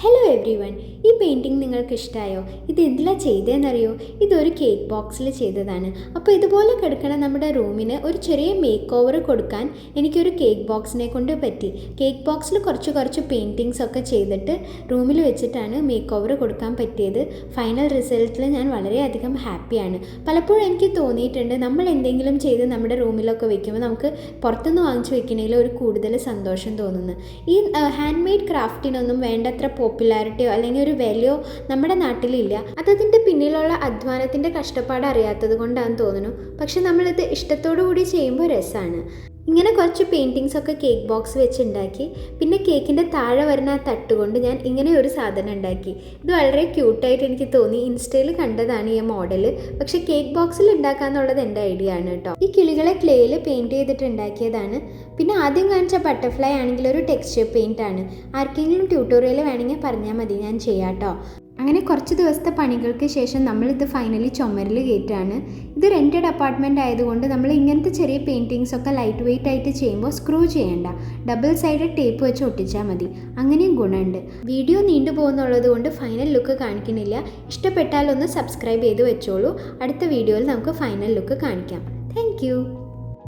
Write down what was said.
Hello every one, ഈ painting നിങ്ങൾക്ക് ഇഷ്ടമായോ? ഇത് എന്തിലാണ് ചെയ്തതെന്നറിയോ? ഇതൊരു കേക്ക് ബോക്സിൽ ചെയ്തതാണ്. അപ്പോൾ ഇതുപോലെ കിടക്കണ നമ്മുടെ റൂമിന് ഒരു ചെറിയ മേക്ക് ഓവർ കൊടുക്കാൻ എനിക്കൊരു കേക്ക് ബോക്സിനെ കൊണ്ട് പറ്റി. കേക്ക് ബോക്സിൽ കുറച്ച് പെയിൻറ്റിങ്സ് ഒക്കെ ചെയ്തിട്ട് റൂമിൽ വെച്ചിട്ടാണ് മേക്ക് ഓവർ കൊടുക്കാൻ പറ്റിയത്. ഫൈനൽ റിസൾട്ടിൽ ഞാൻ വളരെയധികം ഹാപ്പിയാണ്. പലപ്പോഴും എനിക്ക് തോന്നിയിട്ടുണ്ട്, നമ്മൾ എന്തെങ്കിലും ചെയ്ത് നമ്മുടെ റൂമിലൊക്കെ വെക്കുമ്പോൾ നമുക്ക് പുറത്തുനിന്ന് വാങ്ങിച്ച് വെക്കണമെങ്കിൽ ഒരു കൂടുതൽ സന്തോഷം തോന്നുന്നു. ഈ ഹാൻഡ് മെയ്ഡ് ക്രാഫ്റ്റിനൊന്നും വേണ്ടത്ര പോപ്പുലാരിറ്റിയോ അല്ലെങ്കിൽ ഒരു വിലയോ നമ്മുടെ നാട്ടിലില്ല. അതതിൻ്റെ പിന്നിലുള്ള അധ്വാനത്തിൻ്റെ കഷ്ടപ്പാട് അറിയാത്തത് കൊണ്ടാണെന്ന് തോന്നുന്നു. പക്ഷെ നമ്മളിത് ഇഷ്ടത്തോടു കൂടി ചെയ്യുമ്പോൾ രസമാണ്. ഇങ്ങനെ കുറച്ച് പെയിൻറ്റിങ്സ് ഒക്കെ കേക്ക് ബോക്സ് വെച്ച് ഉണ്ടാക്കി. പിന്നെ കേക്കിൻ്റെ താഴെ വരുന്ന ആ തട്ടുകൊണ്ട് ഞാൻ ഇങ്ങനെ ഒരു സാധനം ഉണ്ടാക്കി. ഇത് വളരെ ക്യൂട്ടായിട്ട് എനിക്ക് തോന്നി. ഇൻസ്റ്റയിൽ കണ്ടതാണ് ഈ മോഡൽ. പക്ഷേ കേക്ക് ബോക്സിൽ ഉണ്ടാക്കാന്നുള്ളത് എൻ്റെ ഐഡിയ ആണ് കേട്ടോ. ഈ കിളികളെ ക്ലേയിൽ പെയിൻറ്റ് ചെയ്തിട്ട് ഉണ്ടാക്കിയതാണ്. പിന്നെ ആദ്യം കാണിച്ച ബട്ടർഫ്ലൈ ആണെങ്കിൽ ഒരു ടെക്സ്ചർ പെയിൻ്റ് ആണ്. ആർക്കെങ്കിലും ട്യൂട്ടോറിയൽ വേണമെങ്കിൽ പറഞ്ഞാൽ മതി, ഞാൻ ചെയ്യാം കേട്ടോ. അങ്ങനെ കുറച്ച് ദിവസത്തെ പണികൾക്ക് ശേഷം നമ്മളിത് ഫൈനലി ചുമരിൽ കയറ്റാണ്. ഇത് റെൻറ്റഡ് അപ്പാർട്ട്മെൻറ്റ് ആയതുകൊണ്ട് നമ്മൾ ഇങ്ങനത്തെ ചെറിയ പെയിൻറ്റിങ്സ് ഒക്കെ ലൈറ്റ് വെയിറ്റ് ആയിട്ട് ചെയ്യുമ്പോൾ സ്ക്രൂ ചെയ്യേണ്ട, ഡബിൾ സൈഡ് ടേപ്പ് വെച്ച് ഒട്ടിച്ചാൽ മതി. അങ്ങനെയും ഗുണമുണ്ട്. വീഡിയോ നീണ്ടു പോകുന്നുള്ളത് കൊണ്ട് ഫൈനൽ ലുക്ക് കാണിക്കുന്നില്ല. ഇഷ്ടപ്പെട്ടാലൊന്ന് സബ്സ്ക്രൈബ് ചെയ്ത് വെച്ചോളൂ. അടുത്ത വീഡിയോയിൽ നമുക്ക് ഫൈനൽ ലുക്ക് കാണിക്കാം. താങ്ക്